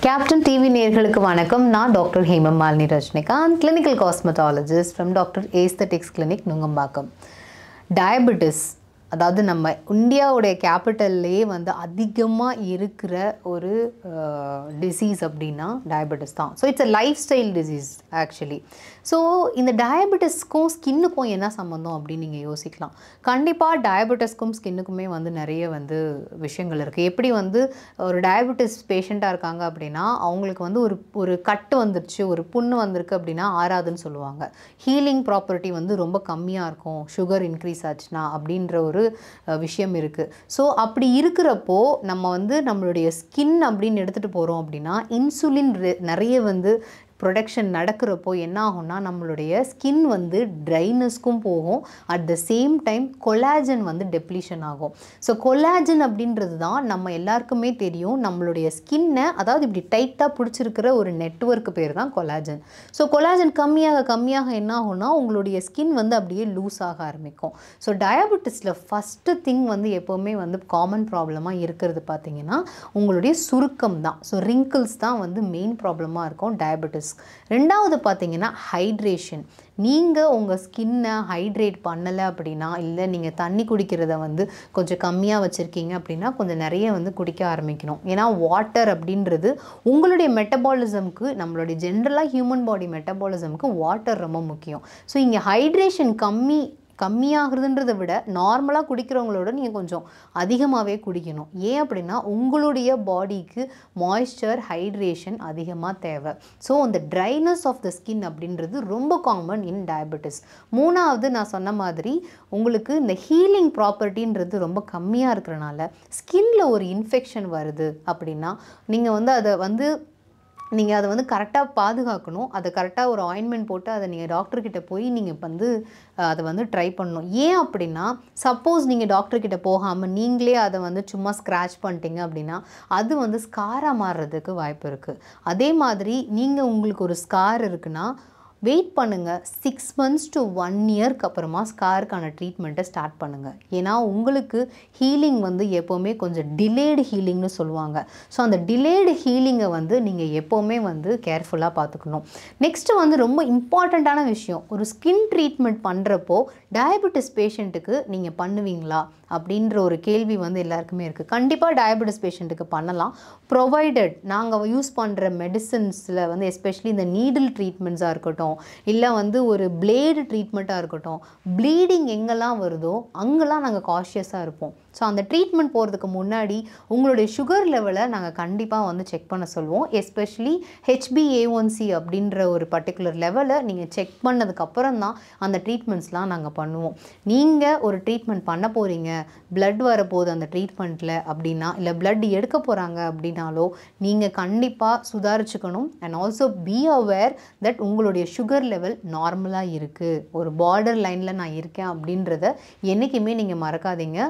Captain TV நேயர்களுக்கு வணக்கம். நான் doctor Hemamalini Rajinikanth, clinical cosmetologist from doctor aesthetics clinic Nungambakkam. Diabetes, அதாவது நம்ம இந்தியாவுடைய கேபிட்டல்லே வந்து அதிகமாக இருக்கிற ஒரு டிசீஸ் அப்படின்னா டயபெட்டிஸ் தான். So it's a life style disease actually. So இந்த டயபெட்டிஸ்க்கும் ஸ்கின்னுக்கும் என்ன சம்மந்தம் அப்படின்னு நீங்கள் யோசிக்கலாம். கண்டிப்பாக டயபெட்டிஸ்க்கும் ஸ்கின்னுக்குமே வந்து நிறைய வந்து விஷயங்கள் இருக்குது. எப்படி வந்து ஒரு டயபெட்டிஸ் பேஷண்ட்டாக இருக்காங்க அப்படின்னா அவங்களுக்கு வந்து ஒரு கட்டு வந்துருச்சு, ஒரு புண்ணு வந்திருக்கு அப்படின்னா ஆறாதுன்னு சொல்லுவாங்க. ஹீலிங் ப்ராப்பர்ட்டி வந்து ரொம்ப கம்மியாக இருக்கும் சுகர் இன்க்ரீஸ் ஆச்சுன்னா அப்படின்ற ஒரு விஷயம் இருக்குது. ஸோ அப்படி இருக்கிறப்போ நம்ம வந்து நம்மளுடைய ஸ்கின் அப்படின்னு எடுத்துகிட்டு போகிறோம் அப்படின்னா இன்சுலின் நிறைய வந்து ப்ரொடக்ஷன் நடக்கிறப்போ என்ன ஆகும்னா நம்மளுடைய ஸ்கின் வந்து ட்ரைனஸ்க்கும் போகும். At the same time collagen வந்து டெப்ளீஷன் ஆகும். ஸோ கொலாஜன் அப்படின்றது தான் நம்ம எல்லாருக்குமே தெரியும், நம்மளுடைய ஸ்கின்னை அதாவது இப்படி டைட்டாக பிடிச்சிருக்கிற ஒரு நெட்வொர்க்கு பேர் தான் கொலாஜன். ஸோ கொலாஜன் கம்மியாக என்ன ஆகும்னா உங்களுடைய ஸ்கின் வந்து அப்படியே லூஸ் ஆக ஆரம்பிக்கும். ஸோ டயபெட்டிஸில் ஃபஸ்ட்டு திங் வந்து எப்போவுமே வந்து காமன் ப்ராப்ளமாக இருக்கிறது பார்த்திங்கன்னா உங்களுடைய சுருக்கம் தான். ஸோ ரிங்கிள்ஸ் தான் வந்து மெயின் ப்ராப்ளமாக இருக்கும் டயபெட்டிஸ். ரெண்டாவது பார்த்தீங்கன்னா ஹைட்ரேஷன். நீங்கள் உங்கள் ஸ்கின்னை ஹைட்ரேட் பண்ணலை அப்படின்னா, இல்லை நீங்கள் தண்ணி குடிக்கிறத வந்து கொஞ்சம் கம்மியாக வச்சுருக்கீங்க அப்படின்னா கொஞ்சம் நிறைய வந்து குடிக்க ஆரம்பிக்கணும். ஏன்னா வாட்டர் அப்படின்றது உங்களுடைய மெட்டபாலிசம்க்கு, நம்மளுடைய ஜென்ரலாக ஹியூமன் பாடி மெட்டபாலிசம்க்கு வாட்டர் ரொம்ப முக்கியம். ஸோ இங்கே ஹைட்ரேஷன் கம்மியாகிறதுன்றதை விட நார்மலாக குடிக்கிறவங்களோட நீங்கள் கொஞ்சம் அதிகமாகவே குடிக்கணும். ஏன் அப்படின்னா உங்களுடைய பாடிக்கு மாய்ஸ்சர், ஹைட்ரேஷன் அதிகமாக தேவை. ஸோ அந்த ட்ரைனஸ் ஆஃப் த ஸ்கின் அப்படின்றது ரொம்ப காமன் இன் டயபெட்டிஸ். மூணாவது நான் சொன்ன மாதிரி உங்களுக்கு இந்த ஹீலிங் ப்ராப்பர்ட்டின்றது ரொம்ப கம்மியாக இருக்கிறனால ஸ்கின்ல ஒரு இன்ஃபெக்ஷன் வருது அப்படின்னா நீங்கள் வந்து அதை வந்து கரெக்டாக பாதுகாக்கணும். அதை கரெக்டாக ஒரு ஆயின்மெண்ட் போட்டு அதை நீங்கள் டாக்டர்கிட்ட போய் நீங்கள் வந்து அதை வந்து ட்ரை பண்ணணும். ஏன் அப்படின்னா சப்போஸ் நீங்கள் டாக்டர்கிட்ட போகாமல் நீங்களே அதை வந்து சும்மா ஸ்க்ராட்ச் பண்ணிட்டீங்க அப்படின்னா அது வந்து ஸ்காராக மாறுறதுக்கு வாய்ப்பு இருக்குது. அதே மாதிரி நீங்கள் உங்களுக்கு ஒரு ஸ்கார் இருக்குன்னா வெயிட் பண்ணுங்கள். 6 months to 1 yearக்கு அப்புறமா ஸ்காருக்கான ட்ரீட்மெண்ட்டை ஸ்டார்ட் பண்ணுங்கள். ஏன்னா உங்களுக்கு ஹீலிங் வந்து எப்போவுமே கொஞ்சம் டிலேடு ஹீலிங்னு சொல்லுவாங்க. ஸோ அந்த டிலேடு ஹீலிங்கை வந்து நீங்கள் எப்போவுமே வந்து கேர்ஃபுல்லாக பார்த்துக்கணும். நெக்ஸ்ட்டு வந்து ரொம்ப இம்பார்ட்டண்ட்டான விஷயம், ஒரு ஸ்கின் ட்ரீட்மெண்ட் பண்ணுறப்போ டயபெட்டிஸ் பேஷண்ட்டுக்கு நீங்கள் பண்ணுவீங்களா அப்படின்ற ஒரு கேள்வி வந்து எல்லாருக்குமே இருக்குது. கண்டிப்பாக டயபெட்டிஸ் பேஷண்ட்டுக்கு பண்ணலாம், ப்ரொவைடட் நாங்கள் யூஸ் பண்ணுற மெடிசன்ஸில் வந்து எஸ்பெஷலி இந்த நீடில் ட்ரீட்மெண்ட்ஸாக இருக்கட்டும், இல்லை வந்து ஒரு பிளேடு ட்ரீட்மெண்ட்டாக இருக்கட்டும், ப்ளீடிங் எங்கெல்லாம் வருதோ அங்கெல்லாம் நாங்கள் காஷியஸாக இருப்போம். ஸோ அந்த ட்ரீட்மெண்ட் போகிறதுக்கு முன்னாடி உங்களுடைய சுகர் லெவலை நாங்கள் கண்டிப்பாக வந்து செக் பண்ண சொல்லுவோம். எஸ்பெஷலி HbA1c அப்படின்ற ஒரு பர்டிகுலர் லெவலை நீங்கள் செக் பண்ணதுக்கப்புறம் தான் அந்த ட்ரீட்மெண்ட்ஸ்லாம் நாங்கள் பண்ணுவோம். நீங்கள் ஒரு ட்ரீட்மெண்ட் பண்ண போகிறீங்க, பிளட் வரப்போகுது அந்த ட்ரீட்மெண்ட்டில் அப்படின்னா, இல்லை பிளட் எடுக்க போகிறாங்க அப்படின்னாலோ நீங்கள் கண்டிப்பாக சுதாரிச்சுக்கணும். And also be aware that உங்களுடைய சுகர் லெவல் நார்மலாக இருக்குது, ஒரு பார்டர் லைனில் நான் இருக்கேன் அப்படின்றத என்றைக்குமே நீங்கள் மறக்காதீங்க.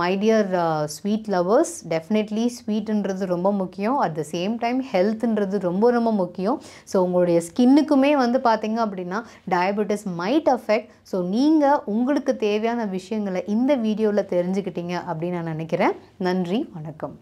My dear sweet lovers, definitely ஸ்வீட்டுன்றது ரொம்ப முக்கியம். அட் த சேம் டைம் ஹெல்த்துன்றது ரொம்ப ரொம்ப முக்கியம். ஸோ உங்களுடைய ஸ்கின்னுக்குமே வந்து பார்த்திங்க அப்படின்னா டயபெட்டிஸ் மைட் அஃபெக்ட். ஸோ நீங்கள் உங்களுக்கு தேவையான விஷயங்களை இந்த வீடியோவில் தெரிஞ்சுக்கிட்டீங்க அப்படின்னு நான் நினைக்கிறேன். நன்றி, வணக்கம்.